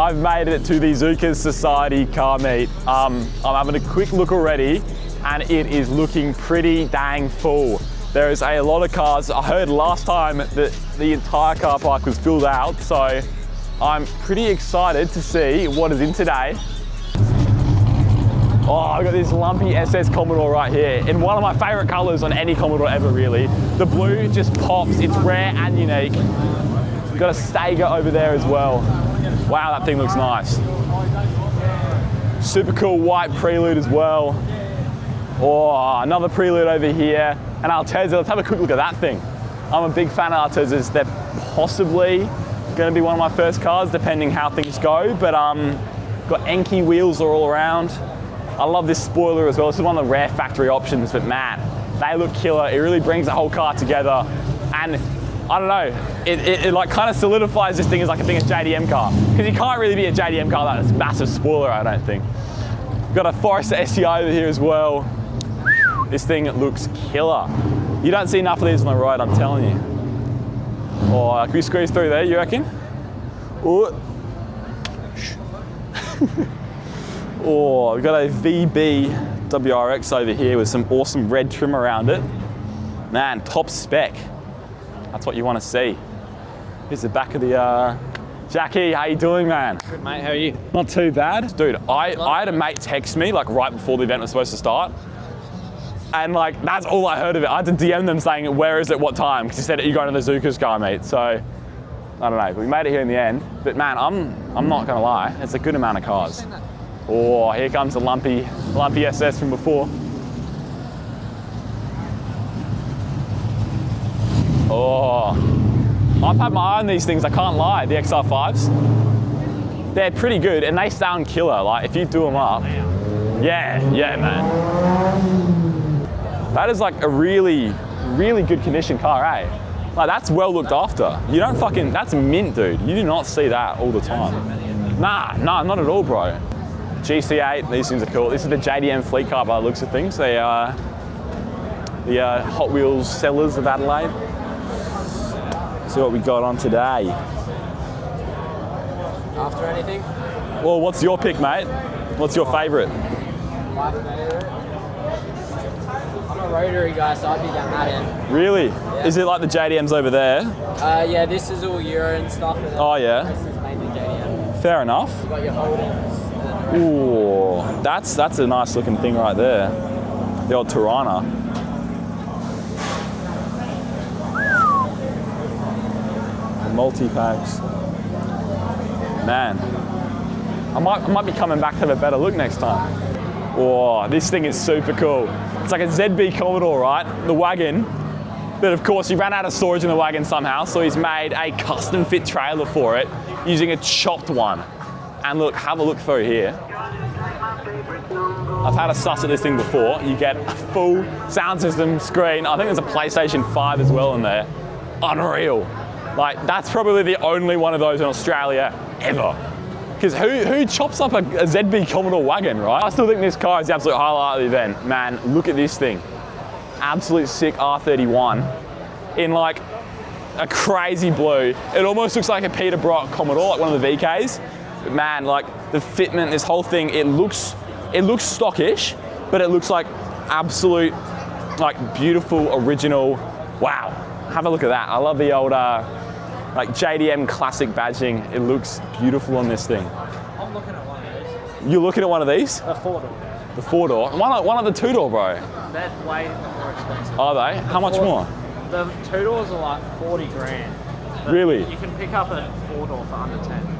I've made it to the Zukas Society car meet. I'm having a quick look already and it is looking pretty dang full. There is a lot of cars. I heard last time that the entire car park was filled out, so I'm pretty excited to see what is in today. Oh, I've got this lumpy SS Commodore right here in one of my favorite colors on any Commodore ever, really. The blue just pops, it's rare and unique. We've got a Steiger over there as well. Wow, that thing looks nice. Super cool white Prelude as well. Oh, another Prelude over here. An Altezza, let's have a quick look at that thing. I'm a big fan of Altezzas. They're possibly gonna be one of my first cars, depending how things go, but got Enki wheels all around. I love this spoiler as well. This is one of the rare factory options, but man, they look killer. It really brings the whole car together. And I don't know, it like kind of solidifies this thing as like a JDM car. Because you can't really be a JDM car without this massive spoiler, I don't think. We've got a Forester STI over here as well. This thing looks killer. You don't see enough of these on the road, I'm telling you. Oh, can we squeeze through there, you reckon? Ooh. Oh, we've got a VB WRX over here with some awesome red trim around it. Man, top spec. That's what you want to see. Here's the back of the, Jackie, how you doing, man? Good, mate, how are you? Not too bad. Dude, I had a mate text me like right before the event was supposed to start. And like, that's all I heard of it. I had to DM them saying, where is it, what time? Because he said, you're going to the Zukas car meet. So, I don't know, we made it here in the end. But man, I'm not gonna lie, it's a good amount of cars. Oh, here comes the lumpy SS from before. Oh, I've had my eye on these things, I can't lie, the XR5s. They're pretty good and they sound killer, like if you do them up. Yeah, man. That is like a really, really good condition car, eh? Like that's well looked after. You don't fucking, that's mint, dude. You do not see that all the time. Nah, not at all, bro. GC8, these things are cool. This is the JDM fleet car by the looks of things. They are the Hot Wheels sellers of Adelaide. See what we got on today. After anything? Well, what's your pick, mate? What's your favourite? My favourite? I'm a rotary guy, so I'd be down that end. Really? Yeah. Is it like the JDMs over there? Yeah, this is all Euro and stuff. And Oh, yeah? This is mainly JDM. Fair enough. You got your holdings. Ooh, that's a nice looking thing right there. The old Tirana. The multi-packs. Man, I might be coming back to have a better look next time. Oh, this thing is super cool. It's like a ZB Commodore, right? The wagon. But of course, he ran out of storage in the wagon somehow, so he's made a custom fit trailer for it using a chopped one. And look, have a look through here. I've had a suss at this thing before. You get a full sound system screen. I think there's a PlayStation 5 as well in there. Unreal. Like, that's probably the only one of those in Australia ever. Because who chops up a ZB Commodore wagon, right? I still think this car is the absolute highlight of the event. Man, look at this thing. Absolute sick R31 in like a crazy blue. It almost looks like a Peter Brock Commodore, like one of the VKs. But man, like the fitment, this whole thing, it looks stockish, but it looks like absolute, like beautiful, original. Wow, have a look at that. I love the old like JDM classic badging. It looks beautiful on this thing. I'm looking at one of these. You're looking at one of these? A 4-door. The 4-door? Why not the 2-door, bro? They're way more expensive. Are they? How much more? The 2-doors are like 40 grand. Really? You can pick up a 4-door for under 10.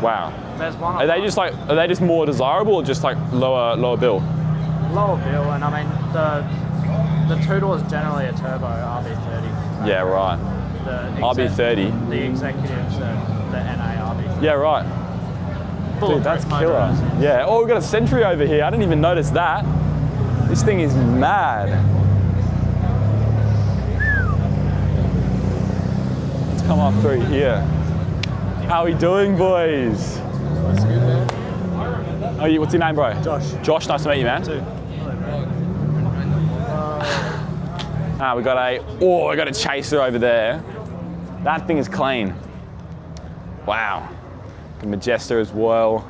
Wow. There's one. Are they just more desirable or just like lower bill? Lower bill, and I mean the 2-door is generally a turbo RB30. Yeah, right. RB30. The executives, the NA RB30. Yeah, right. Dude, that's killer. Yeah. Oh, we've got a Sentry over here. I didn't even notice that. This thing is mad. Let's come up through here. How are we doing, boys? That's good, man. Oh, what's your name, bro? Josh. Josh, nice to meet you, man. Too. We got a Chaser over there. That thing is clean. Wow. The Majesta as well.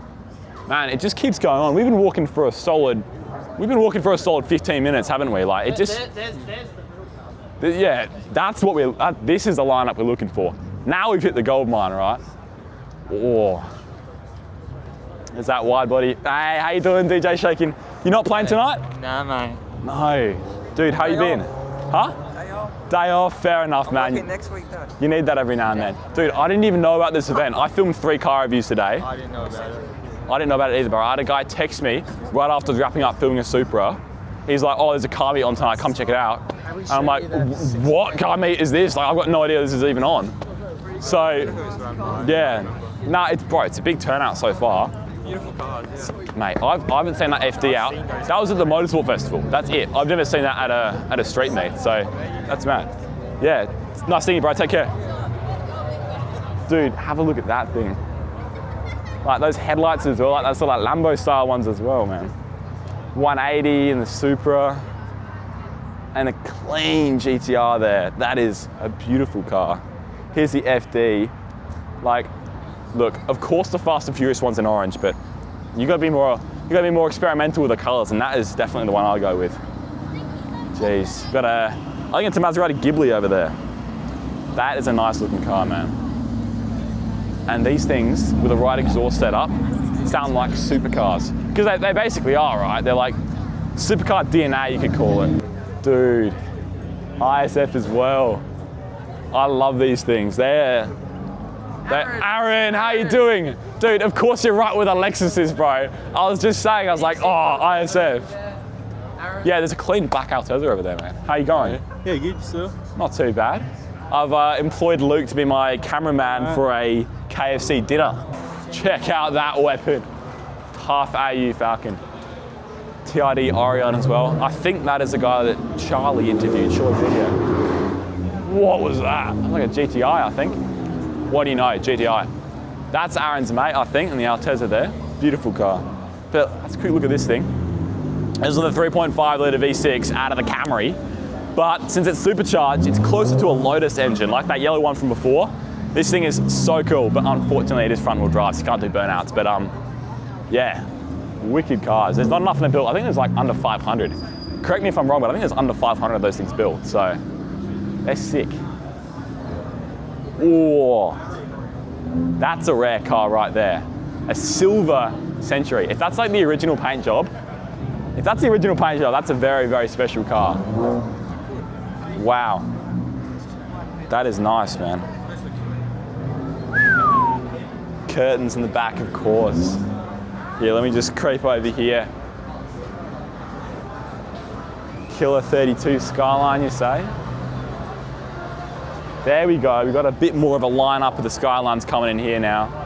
Man, it just keeps going on. We've been walking for a solid 15 minutes, haven't we? Like, it just... There's the middle car. Yeah, that's what this is the lineup we're looking for. Now we've hit the gold mine, right? Oh. There's that wide body. Hey, how you doing, DJ Shaking? You not playing tonight? Nah, mate. No. Dude, how you been? Huh? Day off. Day off, fair enough, man. Working next week, though. You need that every now and then. Dude, I didn't even know about this event. I filmed 3 car reviews today. I didn't know about it. I didn't know about it either, but I had a guy text me right after wrapping up filming a Supra. He's like, oh, there's a car meet on tonight, come check it out. And I'm like, what car meet is this? Like, I've got no idea this is even on. So, yeah. Nah, it's a big turnout so far. Beautiful cars, yeah. Mate, I haven't seen that FD out. That was at the Motorsport Festival. That's it. I've never seen that at a street meet, so that's mad. Yeah, it's nice seeing you, bro. Take care. Dude, have a look at that thing. Like those headlights as well, like that's sort of like Lambo style ones as well, man. 180 in the Supra, and a clean GTR there. That is a beautiful car. Here's the FD. Like, look, of course the Fast and Furious one's in orange, but you gotta be more experimental with the colors, and that is definitely the one I'll go with. Jeez, I think it's a Maserati Ghibli over there. That is a nice looking car, man. And these things, with the right exhaust setup, sound like supercars. Because they basically are, right? They're like supercar DNA, you could call it. Dude, ISF as well. I love these things. Aaron, how you doing? Dude, of course you're right with Alexis's, bro. I was just saying, I was like, oh, ISF. Yeah, there's a clean black Altezza over there, man. How you going? Yeah, good, sir. Not too bad. I've employed Luke to be my cameraman for a KFC dinner. Check out that weapon. Half AU Falcon. TID Orion as well. I think that is the guy that Charlie interviewed, short video. What was that? That was like a GTI, I think. What do you know, GTI? That's Aaron's mate, I think, and the Altezza there. Beautiful car. But let's quick look at this thing. This is the 3.5 litre V6 out of the Camry. But since it's supercharged, it's closer to a Lotus engine, like that yellow one from before. This thing is so cool, but unfortunately it is front wheel drive, so you can't do burnouts. But yeah, wicked cars. There's not enough in the build. I think there's like under 500. Correct me if I'm wrong, but I think there's under 500 of those things built, so they're sick. Oh, that's a rare car right there. A silver Century. If that's like the original paint job, that's a very, very special car. Wow. That is nice, man. Curtains in the back, of course. Yeah, let me just creep over here. Killer 32 Skyline, you say? There we go. We've got a bit more of a lineup of the Skylines coming in here now.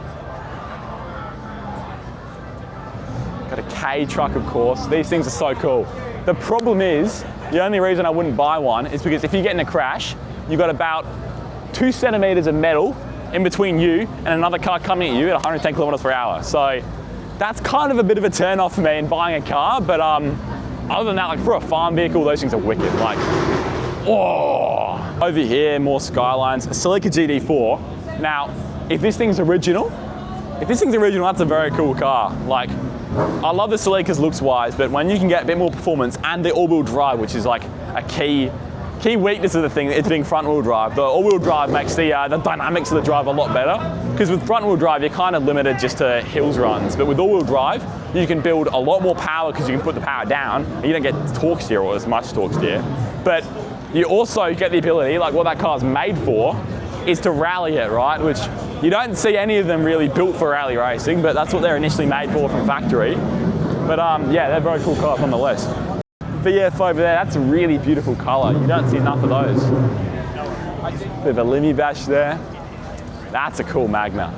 Got a K truck, of course. These things are so cool. The problem is, the only reason I wouldn't buy one is because if you get in a crash, you've got about 2 centimeters of metal in between you and another car coming at you at 110 kilometers per hour. So that's kind of a bit of a turn off for me in buying a car, but other than that, like for a farm vehicle, those things are wicked. Like, oh! Over here, more Skylines, a Celica GD4. Now, if this thing's original, that's a very cool car. Like, I love the Celicas looks-wise, but when you can get a bit more performance and the all-wheel drive, which is like a key weakness of the thing, it's being front-wheel drive. The all-wheel drive makes the dynamics of the drive a lot better, because with front-wheel drive, you're kind of limited just to hills runs, but with all-wheel drive, you can build a lot more power because you can put the power down, and you don't get torque steer or as much torque steer. But you also get the ability, like what that car's made for, is to rally it, right? Which you don't see any of them really built for rally racing, but that's what they're initially made for from factory. But yeah, they're very cool cars nonetheless. VF over there, that's a really beautiful colour. You don't see enough of those. Bit of a Limmy Bash there. That's a cool Magna.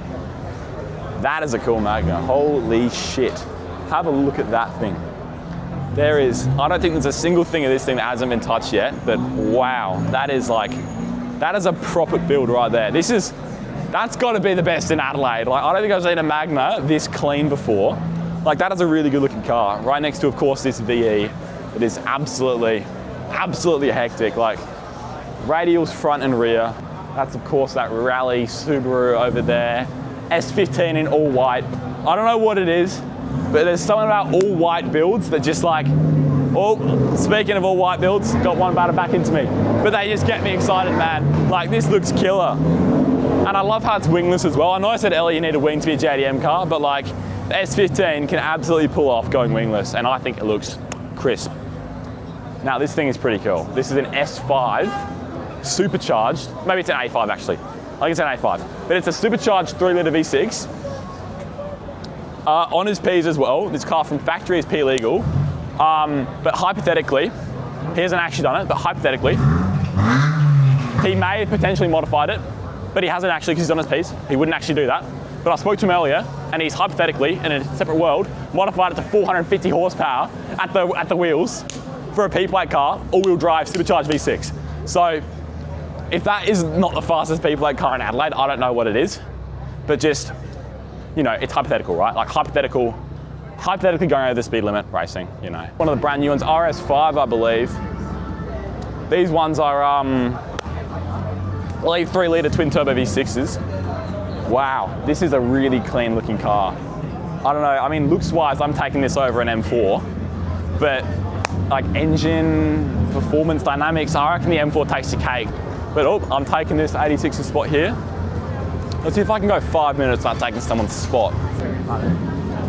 That is a cool Magna. Holy shit. Have a look at that thing. There is, I don't think there's a single thing of this thing that hasn't been touched yet, but wow, that is a proper build right there. That's got to be the best in Adelaide. Like, I don't think I've seen a Magna this clean before. Like, that is a really good looking car. Right next to, of course, this VE. It is absolutely hectic. Like, radials front and rear. That's, of course, that Rally Subaru over there. S15 in all white. I don't know what it is, but there's something about all white builds that just like, oh, speaking of all white builds, got one batted back into me. But they just get me excited, man. Like, this looks killer. And I love how it's wingless as well. I know I said earlier you need a wing to be a JDM car, but like, the S15 can absolutely pull off going wingless, and I think it looks crisp. Now, this thing is pretty cool. This is an S5, supercharged. Maybe it's an A5 actually. I think it's an A5. But it's a supercharged 3-litre V6. Honours Ps as well. This car from factory is P legal. But hypothetically, he hasn't actually done it, but hypothetically, he may have potentially modified it, but he hasn't actually because he's on his Ps. He wouldn't actually do that. But I spoke to him earlier, and he's hypothetically, in a separate world, modified it to 450 horsepower at the wheels for a P-plate car, all-wheel drive, supercharged V6. So, if that is not the fastest P-plate car in Adelaide, I don't know what it is. But just, you know, it's hypothetical, right? Like hypothetically going over the speed limit racing, you know. One of the brand new ones, RS5, I believe. These ones are, I believe 3-litre twin-turbo V6s. Wow, this is a really clean looking car. I don't know, I mean, looks-wise, I'm taking this over an M4, but like engine, performance, dynamics, I reckon the M4 takes the cake. But oh, I'm taking this 86 spot here. Let's see if I can go 5 minutes without taking someone's spot.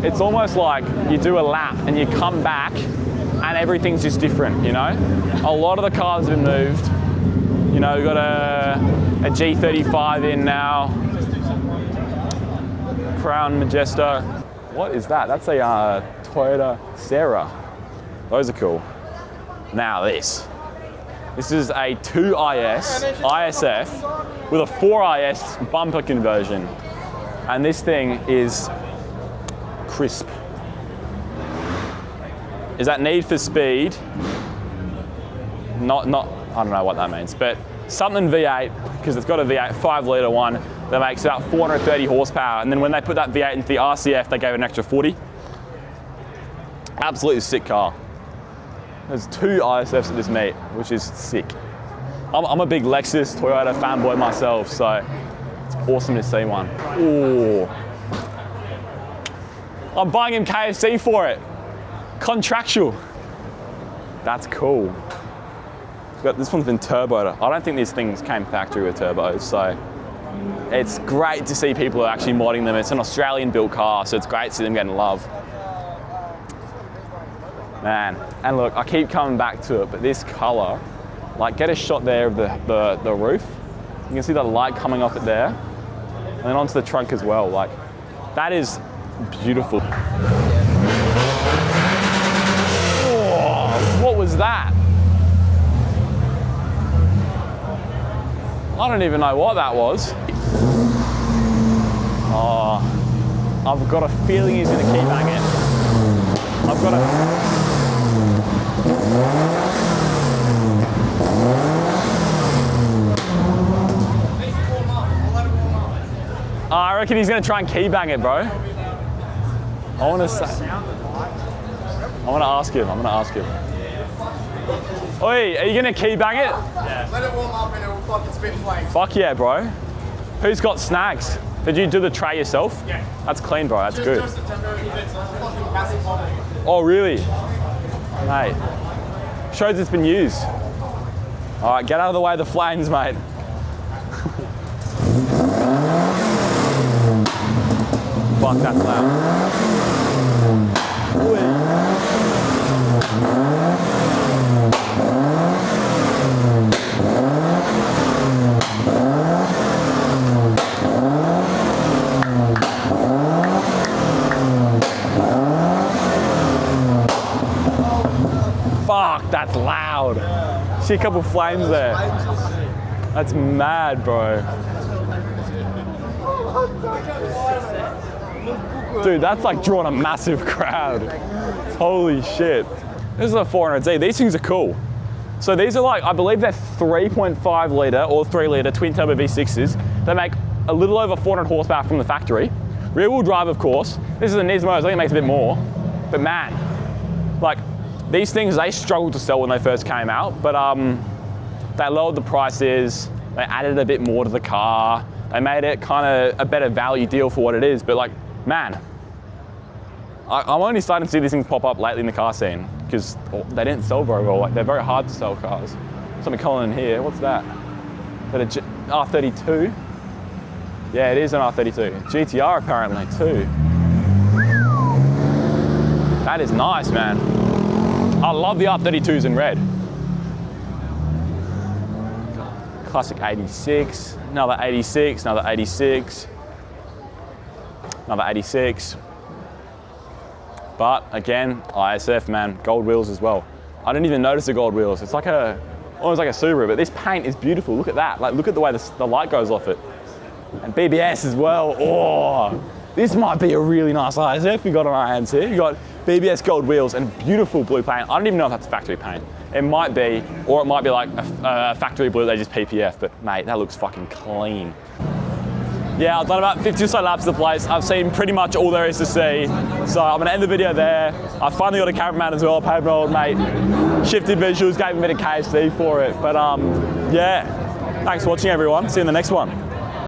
It's almost like you do a lap and you come back and everything's just different, you know? A lot of the cars have been moved. You know, we've got a G35 in now. Crown Majesta. What is that? That's a Toyota Serra. Those are cool. Now this is a 2IS ISF with a 4IS bumper conversion. And this thing is crisp. Is that Need for Speed? Not, I don't know what that means, but something V8, because it's got a V8, 5-litre one, that makes about 430 horsepower. And then when they put that V8 into the RCF, they gave it an extra 40. Absolutely sick car. There's 2 ISFs at this meet, which is sick. I'm a big Lexus, Toyota fanboy myself, so it's awesome to see one. Ooh. I'm buying him KFC for it. Contractual. That's cool. This one's been turboed. I don't think these things came factory with turbos, so it's great to see people who are actually modding them. It's an Australian built car, so it's great to see them getting love. Man, and look, I keep coming back to it, but this color, like get a shot there of the roof. You can see the light coming off it there, and then onto the trunk as well. Like, that is beautiful. Oh, what was that? I don't even know what that was. Oh, I've got a feeling he's gonna keep banging. I've got a... I reckon he's gonna try and key bang it, bro. I wanna ask him, I'm gonna ask him. Oi, are you gonna key bang it? Yeah. Let it warm up and it will fucking spit flames. Fuck yeah, bro. Who's got snags? Did you do the tray yourself? Yeah. That's clean, bro, that's good. Just it's fucking massive bottle. Oh, really? Mate, shows it's been used. All right, get out of the way of the flames, mate. Fuck, that's loud. Fuck, that's loud. See a couple flames there. That's mad, bro. Dude, that's like drawing a massive crowd. Holy shit. This is a 400Z. These things are cool. So these are like, I believe they're 3.5 litre or 3 litre twin turbo V6s. They make a little over 400 horsepower from the factory. Rear wheel drive, of course. This is a Nismo, I think it makes a bit more. But man, like these things, they struggled to sell when they first came out, but they lowered the prices. They added a bit more to the car. They made it kind of a better value deal for what it is, but like, man, I'm only starting to see these things pop up lately in the car scene because they didn't sell very well. Like, they're very hard to sell cars. Something calling in here, what's that? Is that a R32? Yeah, it is an R32. GTR apparently too. That is nice, man. I love the R32s in red. Classic 86, another 86, another 86, another 86. But again, ISF, man, gold wheels as well. I didn't even notice the gold wheels. It's like almost like a Supra, but this paint is beautiful. Look at that. Like, look at the way the light goes off it. And BBS as well. Oh, this might be a really nice ISF we got on our hands here. You got BBS gold wheels and beautiful blue paint. I don't even know if that's factory paint. It might be, or it might be like a factory blue, they just PPF, but mate, that looks fucking clean. Yeah, I've done about 50 or so laps of the place. I've seen pretty much all there is to see. So I'm gonna end the video there. I finally got a cameraman as well, paid my old mate. Shifted visuals, gave him a bit of KFC for it. But yeah, thanks for watching everyone. See you in the next one.